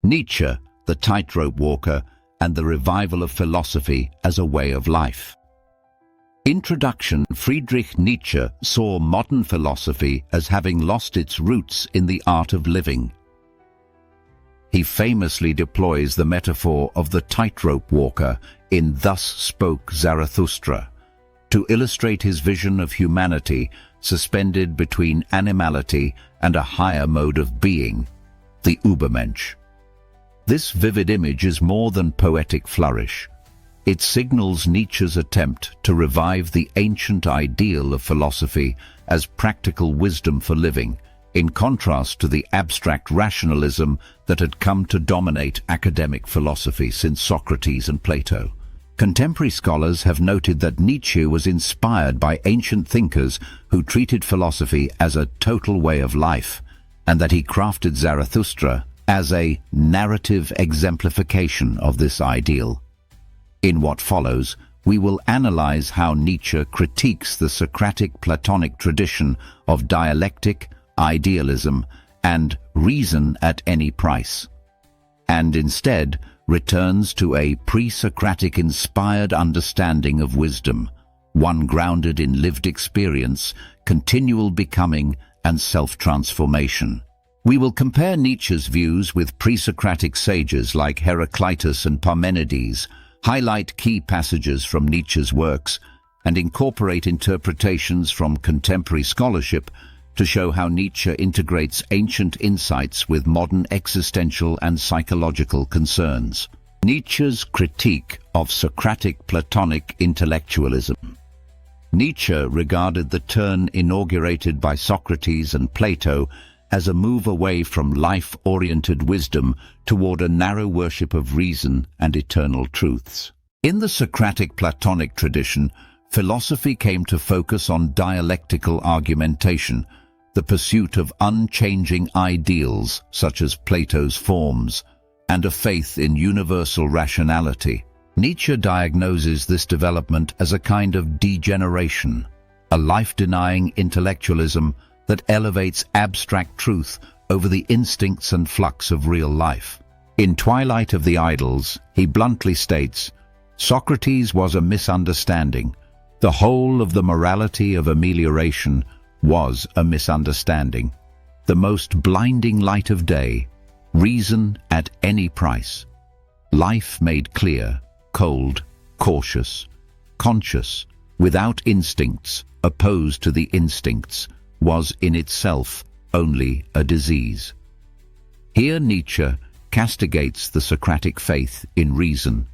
Nietzsche, the tightrope walker, and the revival of philosophy as a way of life. Introduction. Friedrich Nietzsche saw modern philosophy as having lost its roots in the art of living. He famously deploys the metaphor of the tightrope walker in Thus Spoke Zarathustra to illustrate his vision of humanity suspended between animality and a higher mode of being, the Übermensch. This vivid image is more than poetic flourish. It signals Nietzsche's attempt to revive the ancient ideal of philosophy as practical wisdom for living, in contrast to the abstract rationalism that had come to dominate academic philosophy since Socrates and Plato. Contemporary scholars have noted that Nietzsche was inspired by ancient thinkers who treated philosophy as a total way of life, and that he crafted Zarathustra as a narrative exemplification of this ideal. In what follows, we will analyze how Nietzsche critiques the Socratic Platonic tradition of dialectic, idealism, and reason at any price, and instead returns to a pre-Socratic inspired understanding of wisdom, one grounded in lived experience, continual becoming, and self-transformation. We will compare Nietzsche's views with pre-Socratic sages like Heraclitus and Parmenides, highlight key passages from Nietzsche's works, and incorporate interpretations from contemporary scholarship to show how Nietzsche integrates ancient insights with modern existential and psychological concerns. Nietzsche's critique of Socratic Platonic intellectualism. Nietzsche regarded the turn inaugurated by Socrates and Plato as a move away from life-oriented wisdom toward a narrow worship of reason and eternal truths. In the Socratic Platonic tradition, philosophy came to focus on dialectical argumentation, the pursuit of unchanging ideals such as Plato's forms, and a faith in universal rationality. Nietzsche diagnoses this development as a kind of degeneration, a life-denying intellectualism that elevates abstract truth over the instincts and flux of real life. In Twilight of the Idols, he bluntly states, "Socrates was a misunderstanding. The whole of the morality of amelioration was a misunderstanding. The most blinding light of day, reason at any price. Life made clear, cold, cautious, conscious, without instincts, opposed to the instincts, was in itself only a disease." Here Nietzsche castigates the Socratic faith in reason,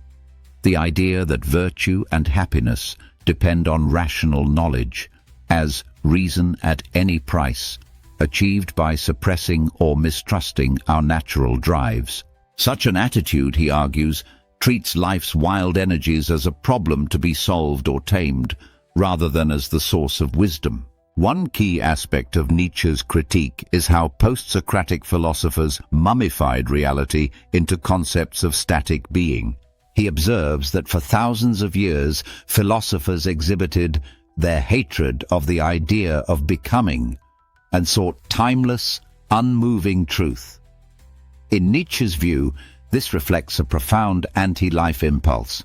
the idea that virtue and happiness depend on rational knowledge, as reason at any price, achieved by suppressing or mistrusting our natural drives. Such an attitude, he argues, treats life's wild energies as a problem to be solved or tamed, rather than as the source of wisdom. One key aspect of Nietzsche's critique is how post-Socratic philosophers mummified reality into concepts of static being. He observes that for thousands of years, philosophers exhibited their hatred of the idea of becoming and sought timeless, unmoving truth. In Nietzsche's view, this reflects a profound anti-life impulse.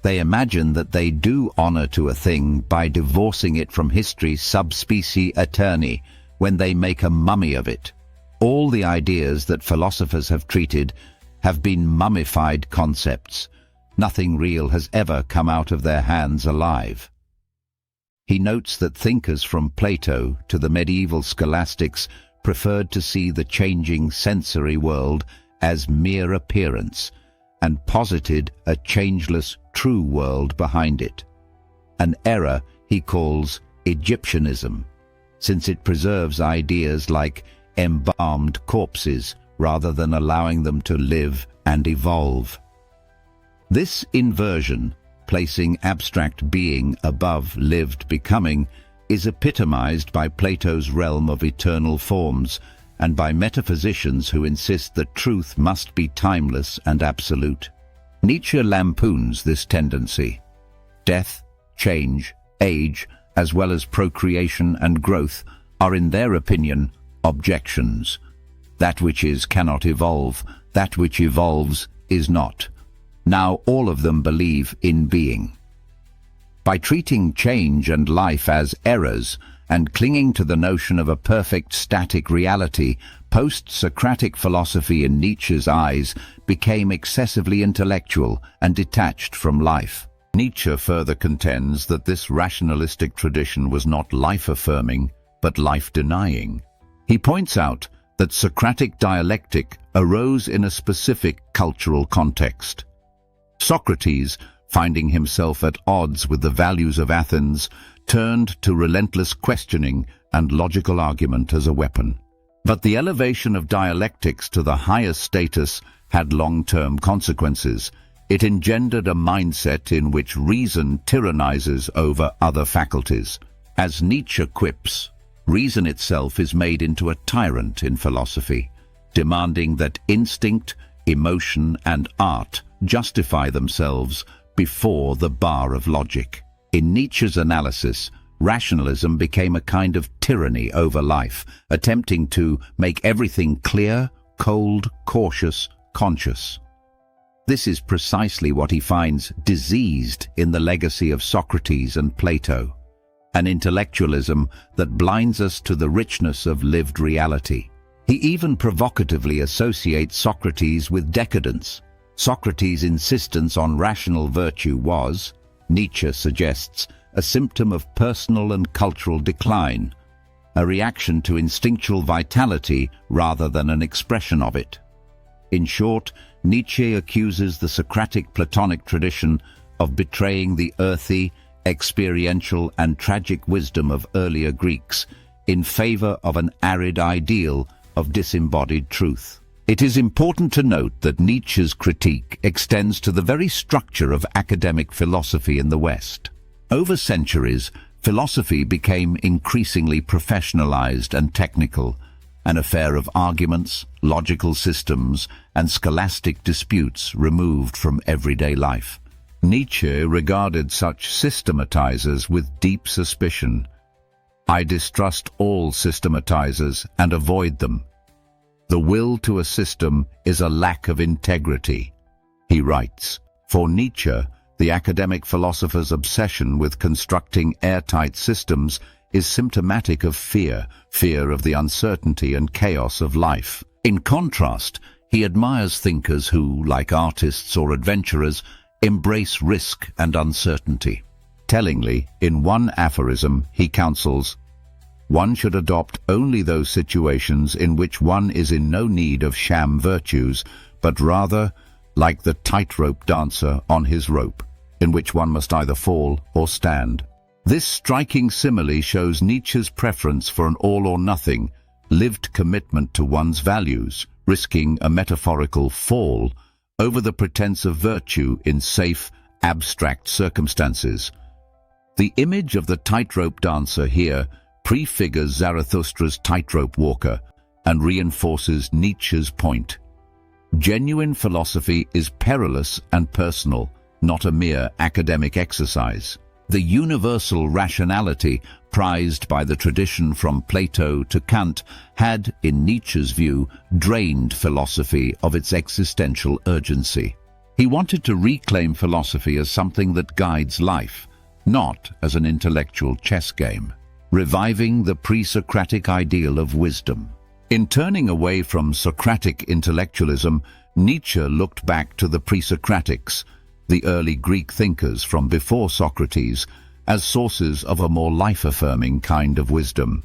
They imagine that they do honor to a thing by divorcing it from history sub specie aeterni when they make a mummy of it. All the ideas that philosophers have treated have been mummified concepts. Nothing real has ever come out of their hands alive. He notes that thinkers from Plato to the medieval scholastics preferred to see the changing sensory world as mere appearance, and posited a changeless true world behind it. An error he calls Egyptianism, since it preserves ideas like embalmed corpses rather than allowing them to live and evolve. This inversion, placing abstract being above lived becoming, is epitomized by Plato's realm of eternal forms and by metaphysicians who insist that truth must be timeless and absolute. Nietzsche lampoons this tendency. Death, change, age, as well as procreation and growth are, in their opinion, objections. That which is cannot evolve, That which evolves is not. Now all of them believe in being. By treating change and life as errors and clinging to the notion of a perfect static reality, post-Socratic philosophy in Nietzsche's eyes became excessively intellectual and detached from life. Nietzsche further contends that this rationalistic tradition was not life-affirming, but life-denying. He points out that Socratic dialectic arose in a specific cultural context. Socrates, finding himself at odds with the values of Athens, turned to relentless questioning and logical argument as a weapon. But the elevation of dialectics to the highest status had long-term consequences. It engendered a mindset in which reason tyrannizes over other faculties. As Nietzsche quips, reason itself is made into a tyrant in philosophy, demanding that instinct, emotion, and art justify themselves before the bar of logic. In Nietzsche's analysis, rationalism became a kind of tyranny over life, attempting to make everything clear, cold, cautious, conscious. This is precisely what he finds diseased in the legacy of Socrates and Plato, an intellectualism that blinds us to the richness of lived reality. He even provocatively associates Socrates with decadence. Socrates' insistence on rational virtue was, Nietzsche suggests, a symptom of personal and cultural decline, a reaction to instinctual vitality rather than an expression of it. In short, Nietzsche accuses the Socratic Platonic tradition of betraying the earthy, experiential and tragic wisdom of earlier Greeks in favor of an arid ideal of disembodied truth. It is important to note that Nietzsche's critique extends to the very structure of academic philosophy in the West. Over centuries, philosophy became increasingly professionalized and technical, an affair of arguments, logical systems, and scholastic disputes removed from everyday life. Nietzsche regarded such systematizers with deep suspicion. "I distrust all systematizers and avoid them. The will to a system is a lack of integrity," he writes. For Nietzsche, the academic philosopher's obsession with constructing airtight systems is symptomatic of fear of the uncertainty and chaos of life. In contrast, he admires thinkers who, like artists or adventurers, embrace risk and uncertainty. Tellingly, in one aphorism, he counsels, "One should adopt only those situations in which one is in no need of sham virtues, but rather like the tightrope dancer on his rope, in which one must either fall or stand." This striking simile shows Nietzsche's preference for an all-or-nothing, lived commitment to one's values, risking a metaphorical fall over the pretense of virtue in safe, abstract circumstances. The image of the tightrope dancer here prefigures Zarathustra's tightrope walker and reinforces Nietzsche's point. Genuine philosophy is perilous and personal, not a mere academic exercise. The universal rationality prized by the tradition from Plato to Kant had, in Nietzsche's view, drained philosophy of its existential urgency. He wanted to reclaim philosophy as something that guides life, not as an intellectual chess game, reviving the pre-Socratic ideal of wisdom. In turning away from Socratic intellectualism, Nietzsche looked back to the Presocratics, the early Greek thinkers from before Socrates, as sources of a more life-affirming kind of wisdom.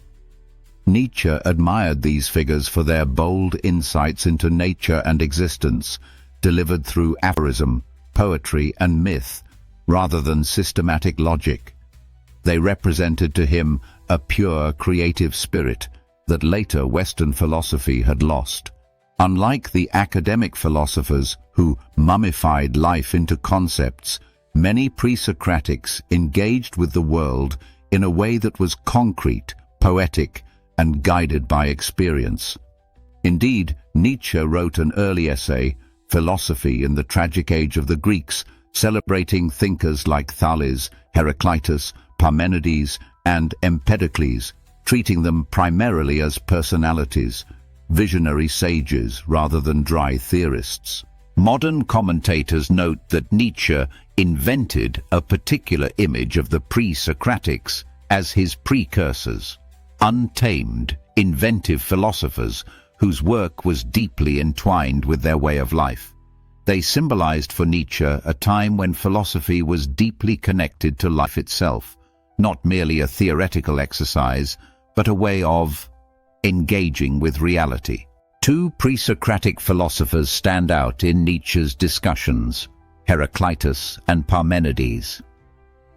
Nietzsche admired these figures for their bold insights into nature and existence, delivered through aphorism, poetry, and myth, rather than systematic logic. They represented to him a pure, creative spirit that later Western philosophy had lost. Unlike the academic philosophers who mummified life into concepts, many pre-Socratics engaged with the world in a way that was concrete, poetic, and guided by experience. Indeed, Nietzsche wrote an early essay, Philosophy in the Tragic Age of the Greeks, celebrating thinkers like Thales, Heraclitus, Parmenides, and Empedocles, treating them primarily as personalities, visionary sages rather than dry theorists. Modern commentators note that Nietzsche invented a particular image of the Presocratics as his precursors, untamed, inventive philosophers whose work was deeply entwined with their way of life. They symbolized for Nietzsche a time when philosophy was deeply connected to life itself, not merely a theoretical exercise, but a way of engaging with reality. Two pre-Socratic philosophers stand out in Nietzsche's discussions, Heraclitus and Parmenides.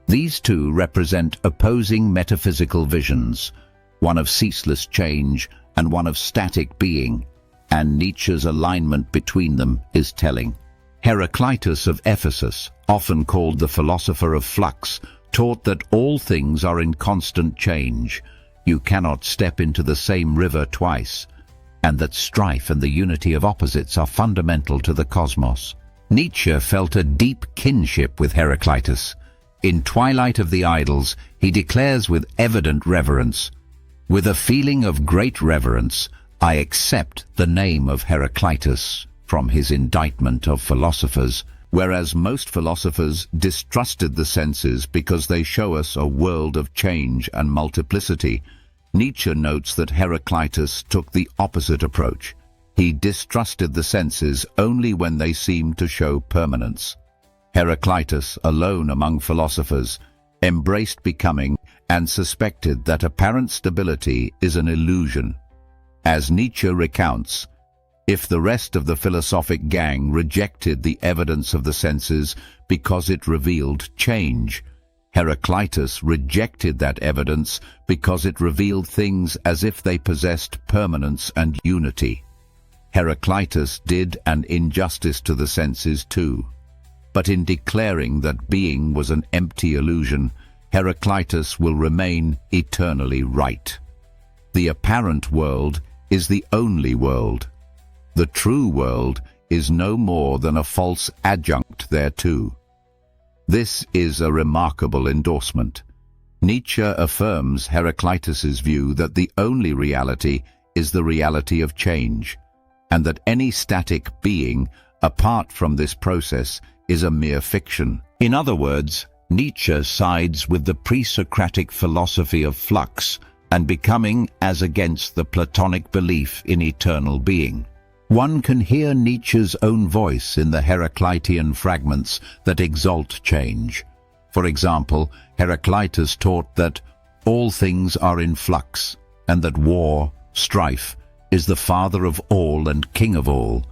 These two represent opposing metaphysical visions, one of ceaseless change and one of static being, and Nietzsche's alignment between them is telling. Heraclitus of Ephesus, often called the philosopher of flux, taught that all things are in constant change. You cannot step into the same river twice, and that strife and the unity of opposites are fundamental to the cosmos. Nietzsche felt a deep kinship with Heraclitus. In Twilight of the Idols, he declares with evident reverence, "With a feeling of great reverence, I accept the name of Heraclitus from his indictment of philosophers." Whereas most philosophers distrusted the senses because they show us a world of change and multiplicity, Nietzsche notes that Heraclitus took the opposite approach. He distrusted the senses only when they seemed to show permanence. Heraclitus, alone among philosophers, embraced becoming and suspected that apparent stability is an illusion. As Nietzsche recounts, if the rest of the philosophic gang rejected the evidence of the senses because it revealed change, Heraclitus rejected that evidence because it revealed things as if they possessed permanence and unity. Heraclitus did an injustice to the senses too. But in declaring that being was an empty illusion, Heraclitus will remain eternally right. The apparent world is the only world. The true world is no more than a false adjunct thereto. This is a remarkable endorsement. Nietzsche affirms Heraclitus's view that the only reality is the reality of change, and that any static being, apart from this process, is a mere fiction. In other words, Nietzsche sides with the pre-Socratic philosophy of flux and becoming as against the Platonic belief in eternal being. One can hear Nietzsche's own voice in the Heraclitean fragments that exalt change. For example, Heraclitus taught that all things are in flux, and that war, strife, is the father of all and king of all.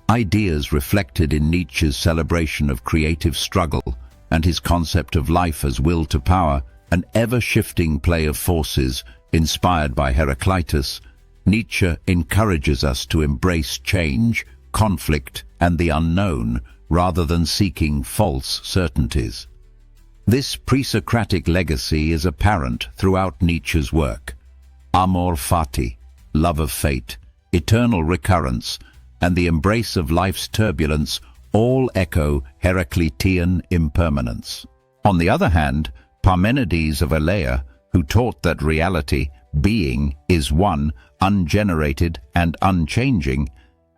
Ideas reflected in Nietzsche's celebration of creative struggle and his concept of life as will to power, an ever-shifting play of forces inspired by Heraclitus. Nietzsche encourages us to embrace change, conflict, and the unknown, rather than seeking false certainties. This pre-Socratic legacy is apparent throughout Nietzsche's work. Amor, Fati, love of fate, eternal recurrence, and the embrace of life's turbulence all echo Heraclitean impermanence. On the other hand, Parmenides of Elea, who taught that reality, being, is one, ungenerated and unchanging,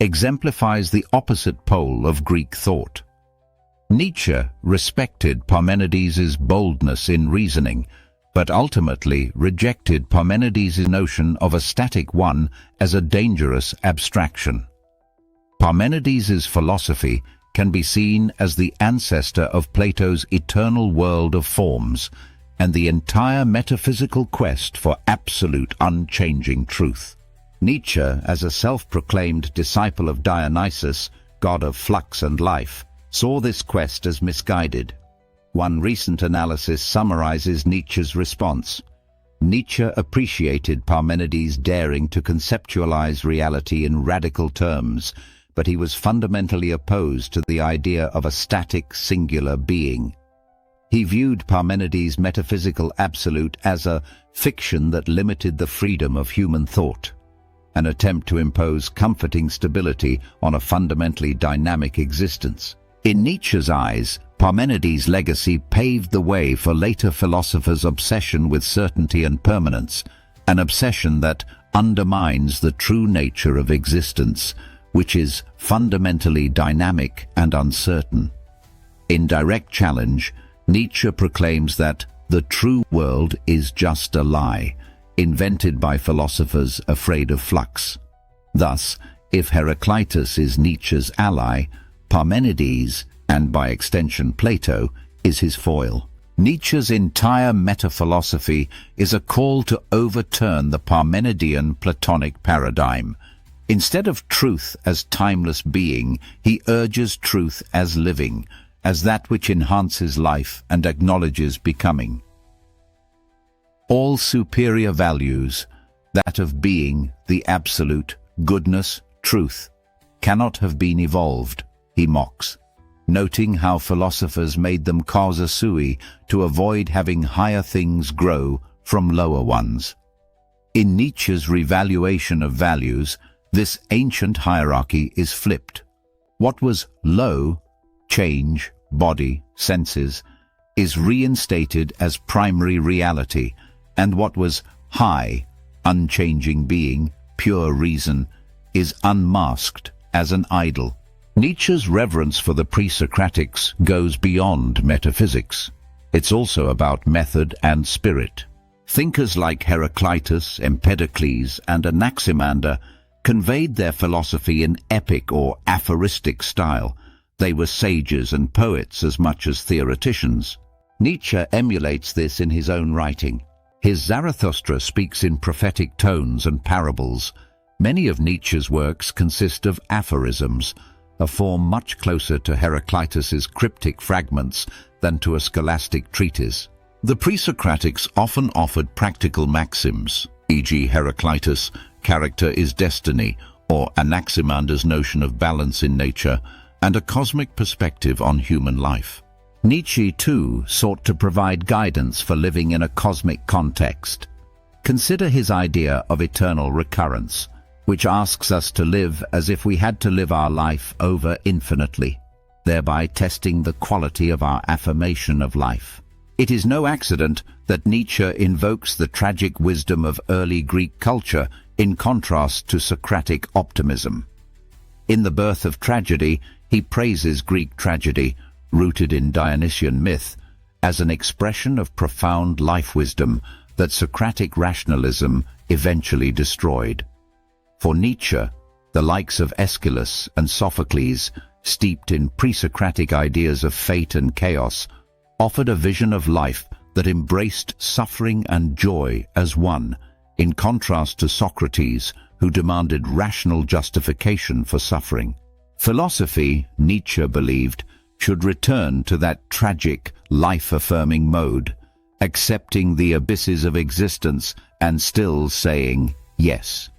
exemplifies the opposite pole of Greek thought. Nietzsche respected Parmenides' boldness in reasoning, but ultimately rejected Parmenides' notion of a static one as a dangerous abstraction. Parmenides' philosophy can be seen as the ancestor of Plato's eternal world of forms and the entire metaphysical quest for absolute unchanging truth. Nietzsche, as a self-proclaimed disciple of Dionysus, god of flux and life, saw this quest as misguided. One recent analysis summarizes Nietzsche's response. Nietzsche appreciated Parmenides' daring to conceptualize reality in radical terms, but he was fundamentally opposed to the idea of a static, singular being. He viewed Parmenides' metaphysical absolute as a fiction that limited the freedom of human thought, an attempt to impose comforting stability on a fundamentally dynamic existence. In Nietzsche's eyes, Parmenides' legacy paved the way for later philosophers' obsession with certainty and permanence, an obsession that, undermines the true nature of existence, which is fundamentally dynamic and uncertain. In direct challenge, Nietzsche proclaims that the true world is just a lie, invented by philosophers afraid of flux. Thus, if Heraclitus is Nietzsche's ally, Parmenides, and by extension Plato, is his foil. Nietzsche's entire meta-philosophy is a call to overturn the Parmenidean Platonic paradigm. Instead of truth as timeless being, he urges truth as living, as that which enhances life and acknowledges becoming. All superior values, that of being, the absolute, goodness, truth, cannot have been evolved, he mocks, noting how philosophers made them causa sui to avoid having higher things grow from lower ones. In Nietzsche's revaluation of values, this ancient hierarchy is flipped. What was low, change, body, senses, is reinstated as primary reality, and what was high, unchanging being, pure reason, is unmasked as an idol. Nietzsche's reverence for the Presocratics goes beyond metaphysics. It's also about method and spirit. Thinkers like Heraclitus, Empedocles, and Anaximander conveyed their philosophy in epic or aphoristic style. They were sages and poets as much as theoreticians. Nietzsche emulates this in his own writing. His Zarathustra speaks in prophetic tones and parables. Many of Nietzsche's works consist of aphorisms, a form much closer to Heraclitus's cryptic fragments than to a scholastic treatise. The Presocratics often offered practical maxims, e.g. Heraclitus, character is destiny, or Anaximander's notion of balance in nature, and a cosmic perspective on human life. Nietzsche, too, sought to provide guidance for living in a cosmic context. Consider his idea of eternal recurrence, which asks us to live as if we had to live our life over infinitely, thereby testing the quality of our affirmation of life. It is no accident that Nietzsche invokes the tragic wisdom of early Greek culture in contrast to Socratic optimism. In The Birth of Tragedy, he praises Greek tragedy, rooted in Dionysian myth, as an expression of profound life wisdom that Socratic rationalism eventually destroyed. For Nietzsche, the likes of Aeschylus and Sophocles, steeped in pre-Socratic ideas of fate and chaos, offered a vision of life that embraced suffering and joy as one, in contrast to Socrates, who demanded rational justification for suffering. Philosophy, Nietzsche believed, should return to that tragic, life-affirming mode, accepting the abysses of existence and still saying yes.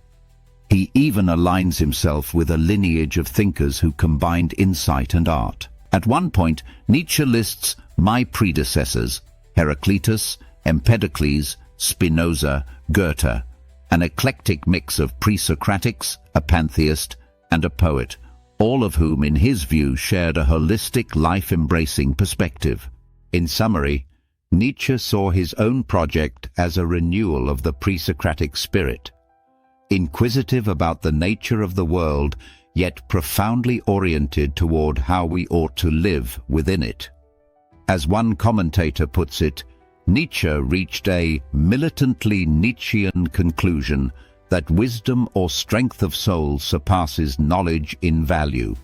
He even aligns himself with a lineage of thinkers who combined insight and art. At one point, Nietzsche lists my predecessors, Heraclitus, Empedocles, Spinoza, Goethe, an eclectic mix of pre-Socratics, a pantheist, and a poet, all of whom in his view shared a holistic, life-embracing perspective. In summary, Nietzsche saw his own project as a renewal of the pre-Socratic spirit, inquisitive about the nature of the world, yet profoundly oriented toward how we ought to live within it. As one commentator puts it, Nietzsche reached a militantly Nietzschean conclusion that wisdom or strength of soul surpasses knowledge in value.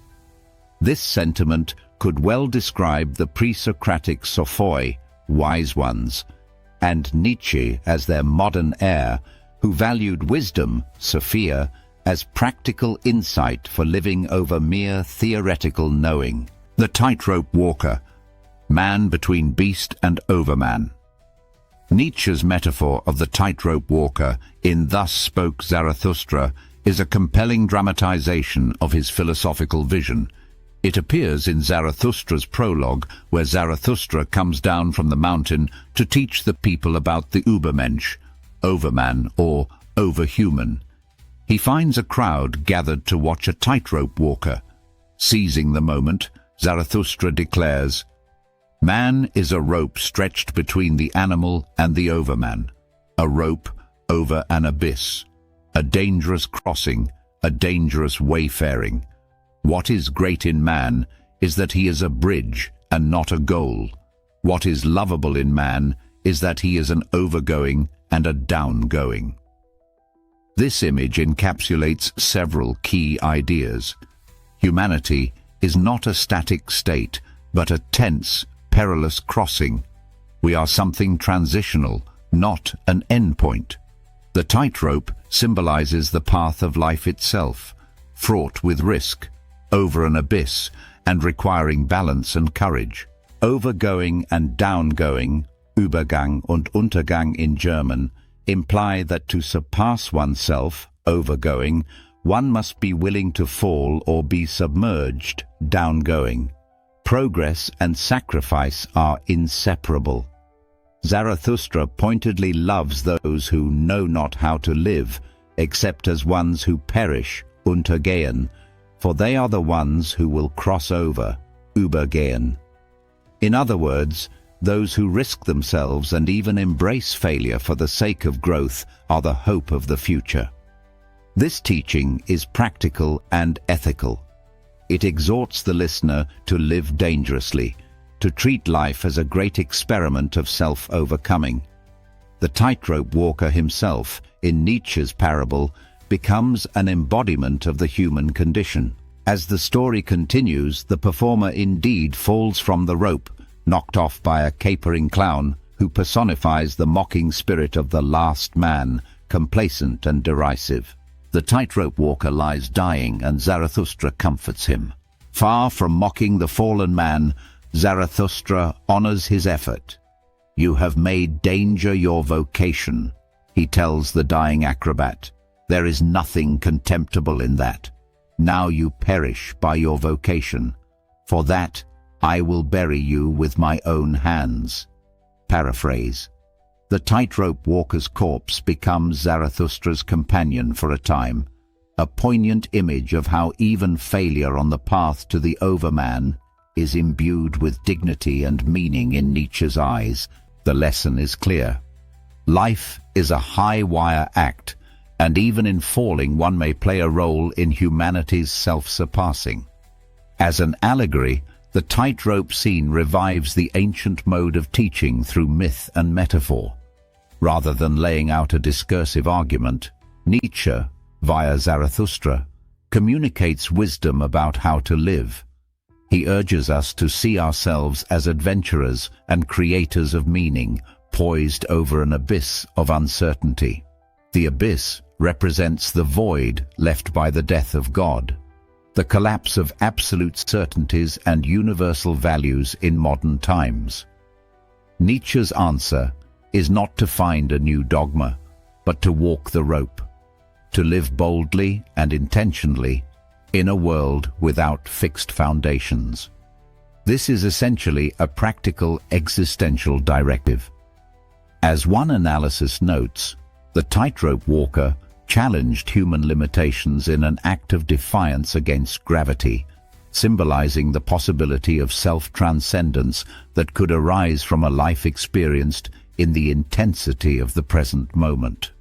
This sentiment could well describe the pre-Socratic sophoi, wise ones, and Nietzsche as their modern heir, who valued wisdom, Sophia, as practical insight for living over mere theoretical knowing. The tightrope walker, man between beast and overman. Nietzsche's metaphor of the tightrope walker in Thus Spoke Zarathustra is a compelling dramatization of his philosophical vision. It appears in Zarathustra's prologue, where Zarathustra comes down from the mountain to teach the people about the Übermensch, overman or overhuman. He finds a crowd gathered to watch a tightrope walker. Seizing the moment, Zarathustra declares, "Man is a rope stretched between the animal and the overman, a rope over an abyss. a dangerous crossing, a dangerous wayfaring. What is great in man is that he is a bridge and not a goal. What is lovable in man is that he is an overgoing and a downgoing. This image encapsulates several key ideas. Humanity is not a static state, but a tense, perilous crossing. We are something transitional, not an endpoint. The tightrope symbolizes the path of life itself, fraught with risk, over an abyss, and requiring balance and courage. Overgoing and downgoing, Übergang und Untergang in German, imply that to surpass oneself, overgoing, one must be willing to fall or be submerged, downgoing. Progress and sacrifice are inseparable. Zarathustra pointedly loves those who know not how to live, except as ones who perish, untergehen, for they are the ones who will cross over, übergehen. In other words, those who risk themselves and even embrace failure for the sake of growth are the hope of the future. This teaching is practical and ethical. It exhorts the listener to live dangerously, to treat life as a great experiment of self-overcoming. The tightrope walker himself, in Nietzsche's parable, becomes an embodiment of the human condition. As the story continues, the performer indeed falls from the rope, knocked off by a capering clown who personifies the mocking spirit of the last man, complacent and derisive. The tightrope walker lies dying, and Zarathustra comforts him. Far from mocking the fallen man, Zarathustra honors his effort. "You have made danger your vocation," he tells the dying acrobat. "There is nothing contemptible in that. Now you perish by your vocation. For that, I will bury you with my own hands." Paraphrase. The tightrope walker's corpse becomes Zarathustra's companion for a time, a poignant image of how even failure on the path to the overman is imbued with dignity and meaning in Nietzsche's eyes. The lesson is clear. Life is a high-wire act, and even in falling one may play a role in humanity's self-surpassing. As an allegory, the tightrope scene revives the ancient mode of teaching through myth and metaphor. Rather than laying out a discursive argument, Nietzsche, via Zarathustra, communicates wisdom about how to live. He urges us to see ourselves as adventurers and creators of meaning, poised over an abyss of uncertainty. The abyss represents the void left by the death of God, the collapse of absolute certainties and universal values in modern times. Nietzsche's answer is not to find a new dogma, but to walk the rope, to live boldly and intentionally in a world without fixed foundations. This is essentially a practical existential directive. As one analysis notes, the tightrope walker challenged human limitations in an act of defiance against gravity, symbolizing the possibility of self-transcendence that could arise from a life experienced in the intensity of the present moment.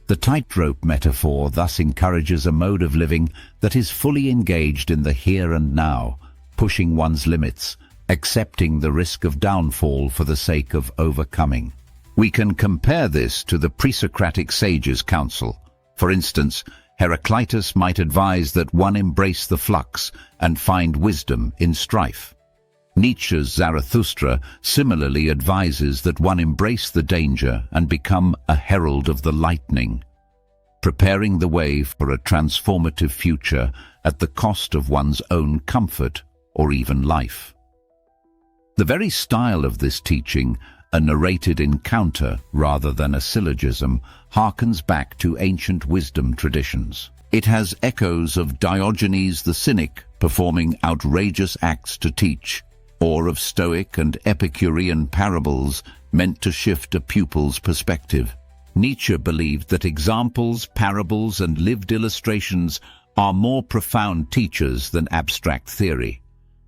The tightrope metaphor thus encourages a mode of living that is fully engaged in the here and now, pushing one's limits, accepting the risk of downfall for the sake of overcoming. We can compare this to the Presocratic sages' counsel. For instance, Heraclitus might advise that one embrace the flux and find wisdom in strife. Nietzsche's Zarathustra similarly advises that one embrace the danger and become a herald of the lightning, preparing the way for a transformative future at the cost of one's own comfort or even life. The very style of this teaching, a narrated encounter rather than a syllogism, harkens back to ancient wisdom traditions. It has echoes of Diogenes the Cynic performing outrageous acts to teach, or of Stoic and Epicurean parables meant to shift a pupil's perspective. Nietzsche believed that examples, parables, and lived illustrations are more profound teachers than abstract theory.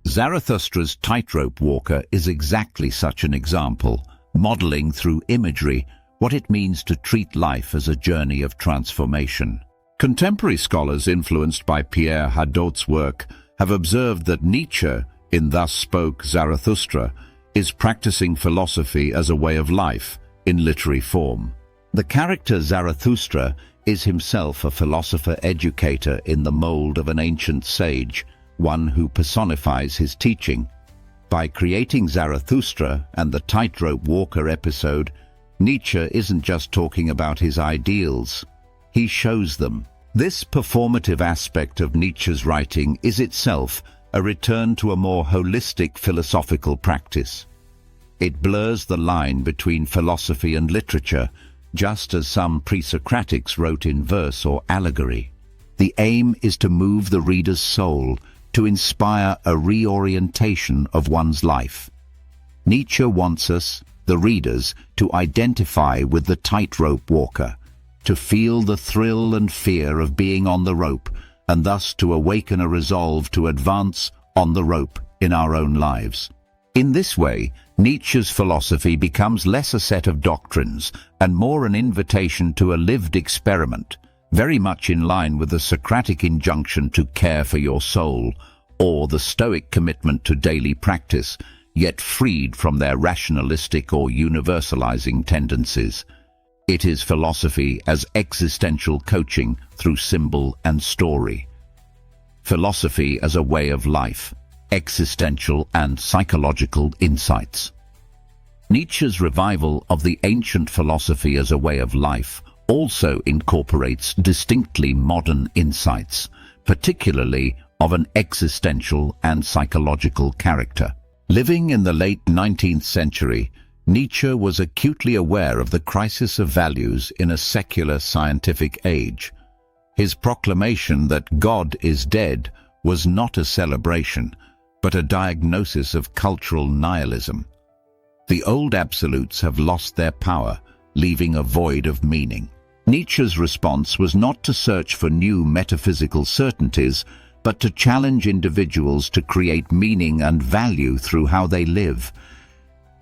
Zarathustra's tightrope walker is exactly such an example, modeling through imagery what it means to treat life as a journey of transformation. Contemporary scholars influenced by Pierre Hadot's work have observed that Nietzsche, in Thus Spoke Zarathustra, is practicing philosophy as a way of life in literary form. The character Zarathustra is himself a philosopher-educator in the mold of an ancient sage, one who personifies his teaching. By creating Zarathustra and the tightrope walker episode, Nietzsche isn't just talking about his ideals, he shows them. This performative aspect of Nietzsche's writing is itself a return to a more holistic philosophical practice. It blurs the line between philosophy and literature, just as some Presocratics wrote in verse or allegory. The aim is to move the reader's soul, to inspire a reorientation of one's life. Nietzsche wants us, the readers, to identify with the tightrope walker, to feel the thrill and fear of being on the rope, and thus to awaken a resolve to advance on the rope in our own lives. In this way, Nietzsche's philosophy becomes less a set of doctrines and more an invitation to a lived experiment, very much in line with the Socratic injunction to care for your soul, or the Stoic commitment to daily practice, yet freed from their rationalistic or universalizing tendencies. It is philosophy as existential coaching through symbol and story. Philosophy as a way of life, existential and psychological insights. Nietzsche's revival of the ancient philosophy as a way of life also incorporates distinctly modern insights, particularly of an existential and psychological character. Living in the late 19th century, Nietzsche was acutely aware of the crisis of values in a secular scientific age. His proclamation that God is dead was not a celebration, but a diagnosis of cultural nihilism. The old absolutes have lost their power, leaving a void of meaning. Nietzsche's response was not to search for new metaphysical certainties, but to challenge individuals to create meaning and value through how they live.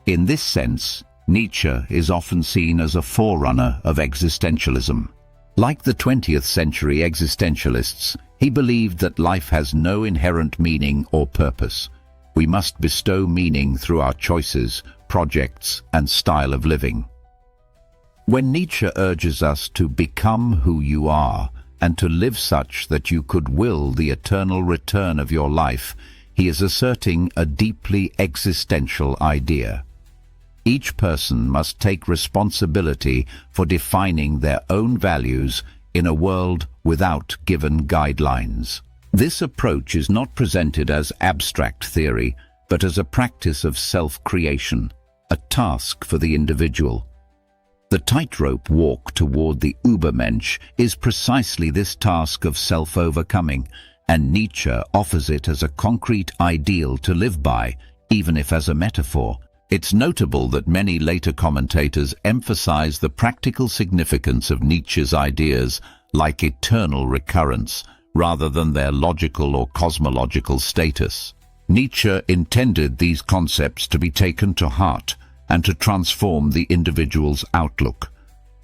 In this sense, Nietzsche is often seen as a forerunner of existentialism. Like the 20th century existentialists, he believed that life has no inherent meaning or purpose. We must bestow meaning through our choices, projects, and style of living. When Nietzsche urges us to become who you are and to live such that you could will the eternal return of your life, he is asserting a deeply existential idea. Each person must take responsibility for defining their own values in a world without given guidelines. This approach is not presented as abstract theory, but as a practice of self-creation, a task for the individual. The tightrope walk toward the Übermensch is precisely this task of self-overcoming, and Nietzsche offers it as a concrete ideal to live by, even if as a metaphor. It's notable that many later commentators emphasize the practical significance of Nietzsche's ideas, like eternal recurrence, rather than their logical or cosmological status. Nietzsche intended these concepts to be taken to heart and to transform the individual's outlook.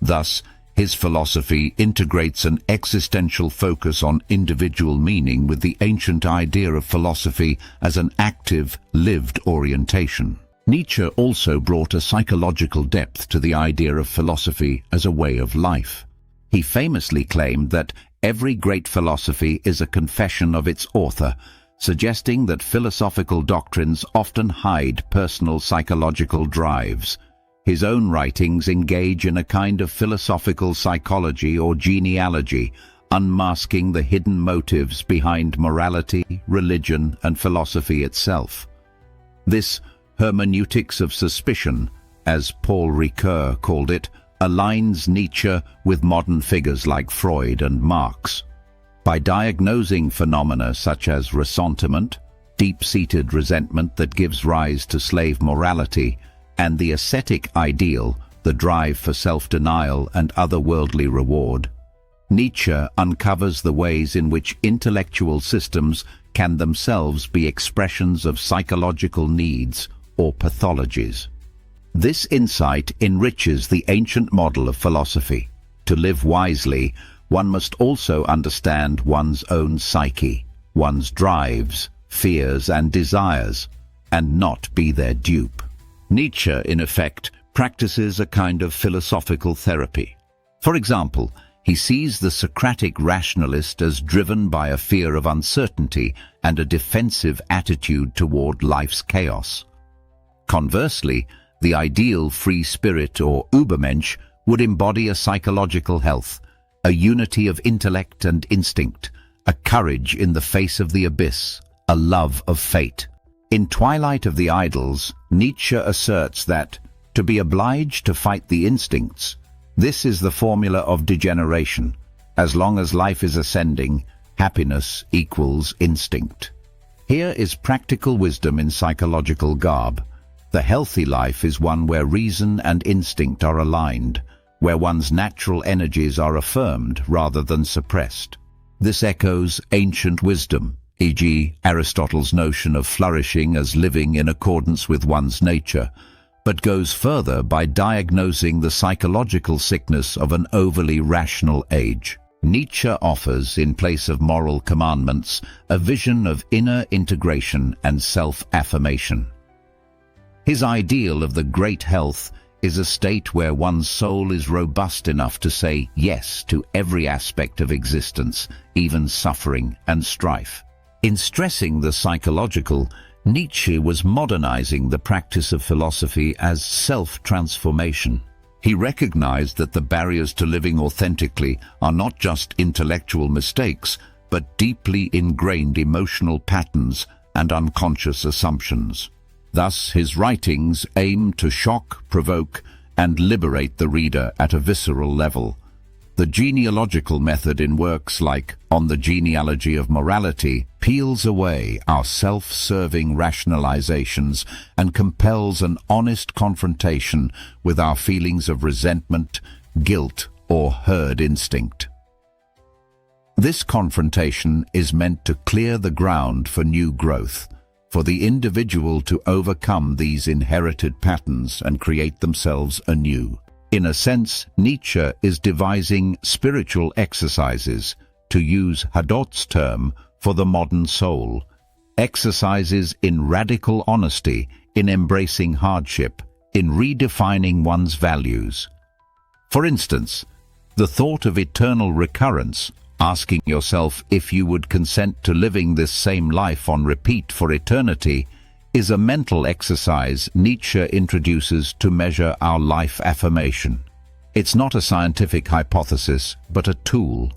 Thus, his philosophy integrates an existential focus on individual meaning with the ancient idea of philosophy as an active, lived orientation. Nietzsche also brought a psychological depth to the idea of philosophy as a way of life. He famously claimed that every great philosophy is a confession of its author, suggesting that philosophical doctrines often hide personal psychological drives. His own writings engage in a kind of philosophical psychology or genealogy, unmasking the hidden motives behind morality, religion, and philosophy itself. This hermeneutics of suspicion, as Paul Ricoeur called it, aligns Nietzsche with modern figures like Freud and Marx. By diagnosing phenomena such as ressentiment, deep-seated resentment that gives rise to slave morality, and the ascetic ideal, the drive for self-denial and otherworldly reward, Nietzsche uncovers the ways in which intellectual systems can themselves be expressions of psychological needs or pathologies. This insight enriches the ancient model of philosophy. To live wisely, one must also understand one's own psyche, one's drives, fears and desires, and not be their dupe. Nietzsche, in effect, practices a kind of philosophical therapy. For example, he sees the Socratic rationalist as driven by a fear of uncertainty and a defensive attitude toward life's chaos. Conversely, the ideal free spirit or Übermensch would embody a psychological health, a unity of intellect and instinct, a courage in the face of the abyss, a love of fate. In Twilight of the Idols, Nietzsche asserts that, to be obliged to fight the instincts, this is the formula of degeneration. As long as life is ascending, happiness equals instinct. Here is practical wisdom in psychological garb. The healthy life is one where reason and instinct are aligned, where one's natural energies are affirmed rather than suppressed. This echoes ancient wisdom, e.g., Aristotle's notion of flourishing as living in accordance with one's nature, but goes further by diagnosing the psychological sickness of an overly rational age. Nietzsche offers, in place of moral commandments, a vision of inner integration and self-affirmation. His ideal of the great health is a state where one's soul is robust enough to say yes to every aspect of existence, even suffering and strife. In stressing the psychological, Nietzsche was modernizing the practice of philosophy as self-transformation. He recognized that the barriers to living authentically are not just intellectual mistakes, but deeply ingrained emotional patterns and unconscious assumptions. Thus, his writings aim to shock, provoke, and liberate the reader at a visceral level. The genealogical method in works like On the Genealogy of Morality peels away our self-serving rationalizations and compels an honest confrontation with our feelings of resentment, guilt, or herd instinct. This confrontation is meant to clear the ground for new growth, for the individual to overcome these inherited patterns and create themselves anew. In a sense, Nietzsche is devising spiritual exercises, to use Hadot's term, for the modern soul. Exercises in radical honesty, in embracing hardship, in redefining one's values. For instance, the thought of eternal recurrence, asking yourself if you would consent to living this same life on repeat for eternity, is a mental exercise Nietzsche introduces to measure our life affirmation. It's not a scientific hypothesis, but a tool.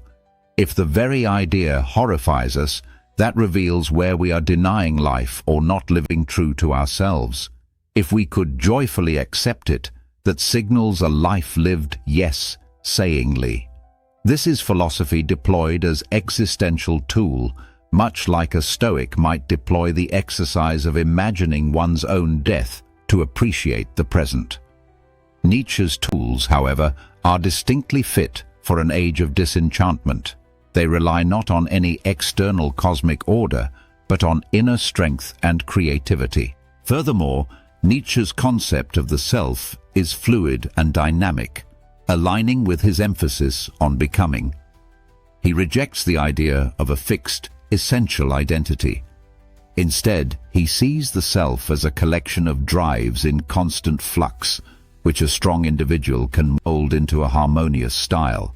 If the very idea horrifies us, that reveals where we are denying life or not living true to ourselves. If we could joyfully accept it, that signals a life lived yes-sayingly. This is philosophy deployed as existential tool, much like a Stoic might deploy the exercise of imagining one's own death to appreciate the present. Nietzsche's tools, however, are distinctly fit for an age of disenchantment. They rely not on any external cosmic order, but on inner strength and creativity. Furthermore, Nietzsche's concept of the self is fluid and dynamic, aligning with his emphasis on becoming. He rejects the idea of a fixed, essential identity. Instead, he sees the self as a collection of drives in constant flux, which a strong individual can mold into a harmonious style.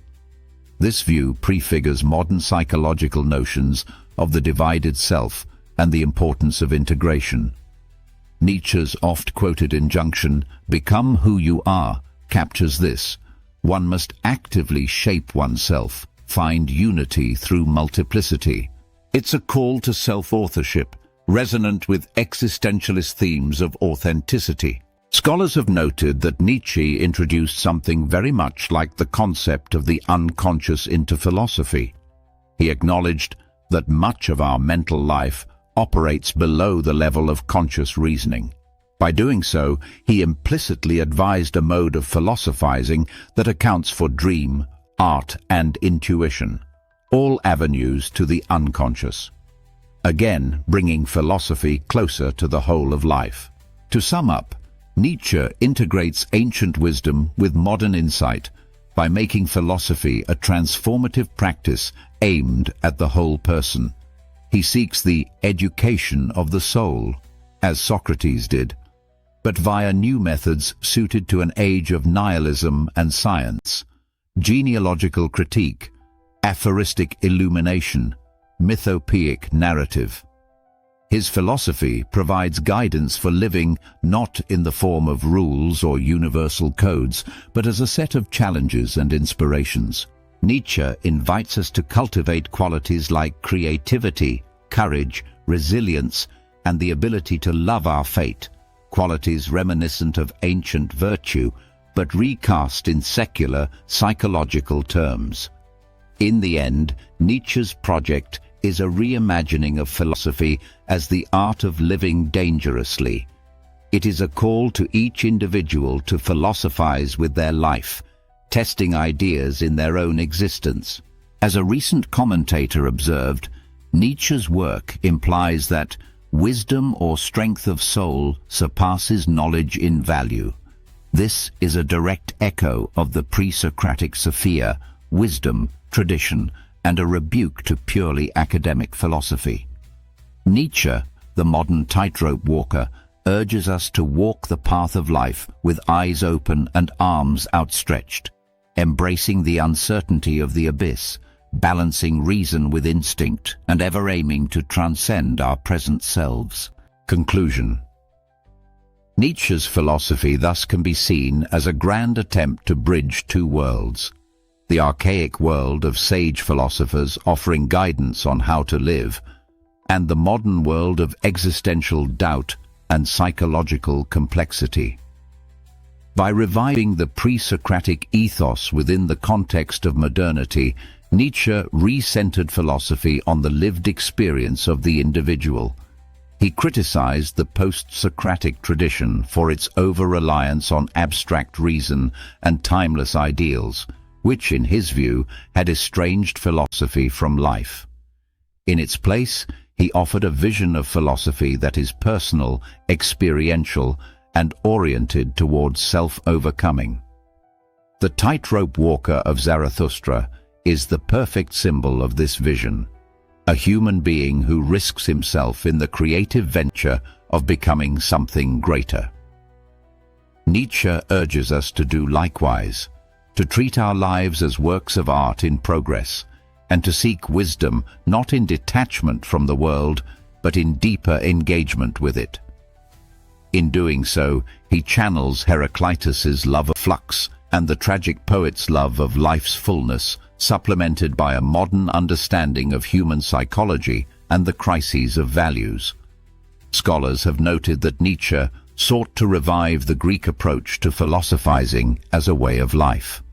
This view prefigures modern psychological notions of the divided self and the importance of integration. Nietzsche's oft-quoted injunction, "Become who you are," captures this. One must actively shape oneself, find unity through multiplicity. It's a call to self-authorship, resonant with existentialist themes of authenticity. Scholars have noted that Nietzsche introduced something very much like the concept of the unconscious into philosophy. He acknowledged that much of our mental life operates below the level of conscious reasoning. By doing so, he implicitly advised a mode of philosophizing that accounts for dream, art, and intuition, all avenues to the unconscious. Again, bringing philosophy closer to the whole of life. To sum up, Nietzsche integrates ancient wisdom with modern insight by making philosophy a transformative practice aimed at the whole person. He seeks the education of the soul, as Socrates did, but via new methods suited to an age of nihilism and science: genealogical critique, aphoristic illumination, mythopoeic narrative. His philosophy provides guidance for living not in the form of rules or universal codes, but as a set of challenges and inspirations. Nietzsche invites us to cultivate qualities like creativity, courage, resilience, and the ability to love our fate, qualities reminiscent of ancient virtue, but recast in secular, psychological terms. In the end, Nietzsche's project is a reimagining of philosophy as the art of living dangerously. It is a call to each individual to philosophize with their life, testing ideas in their own existence. As a recent commentator observed, Nietzsche's work implies that wisdom or strength of soul surpasses knowledge in value. This is a direct echo of the Presocratic Sophia, wisdom, tradition, and a rebuke to purely academic philosophy. Nietzsche, the modern tightrope walker, urges us to walk the path of life with eyes open and arms outstretched, embracing the uncertainty of the abyss, balancing reason with instinct, and ever aiming to transcend our present selves. Conclusion. Nietzsche's philosophy thus can be seen as a grand attempt to bridge two worlds: the archaic world of sage philosophers offering guidance on how to live, and the modern world of existential doubt and psychological complexity. By reviving the pre-Socratic ethos within the context of modernity, Nietzsche re-centered philosophy on the lived experience of the individual. He criticized the post-Socratic tradition for its over-reliance on abstract reason and timeless ideals, which, in his view, had estranged philosophy from life. In its place, he offered a vision of philosophy that is personal, experiential, and oriented towards self-overcoming. The tightrope walker of Zarathustra is the perfect symbol of this vision, a human being who risks himself in the creative venture of becoming something greater. Nietzsche urges us to do likewise, to treat our lives as works of art in progress, and to seek wisdom not in detachment from the world, but in deeper engagement with it. In doing so, he channels Heraclitus's love of flux and the tragic poet's love of life's fullness, supplemented by a modern understanding of human psychology and the crises of values. Scholars have noted that Nietzsche sought to revive the Greek approach to philosophizing as a way of life.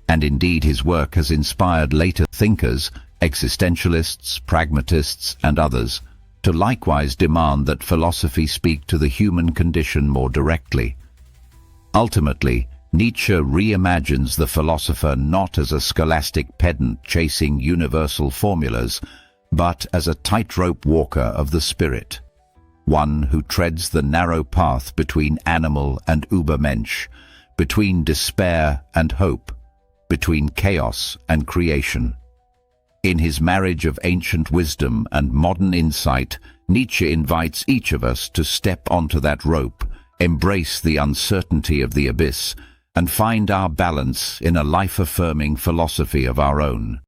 And indeed his work has inspired later thinkers, existentialists, pragmatists, and others, to likewise demand that philosophy speak to the human condition more directly. Ultimately, Nietzsche reimagines the philosopher not as a scholastic pedant chasing universal formulas, but as a tightrope walker of the spirit, one who treads the narrow path between animal and Übermensch, between despair and hope, between chaos and creation. In his marriage of ancient wisdom and modern insight, Nietzsche invites each of us to step onto that rope, embrace the uncertainty of the abyss, and find our balance in a life-affirming philosophy of our own.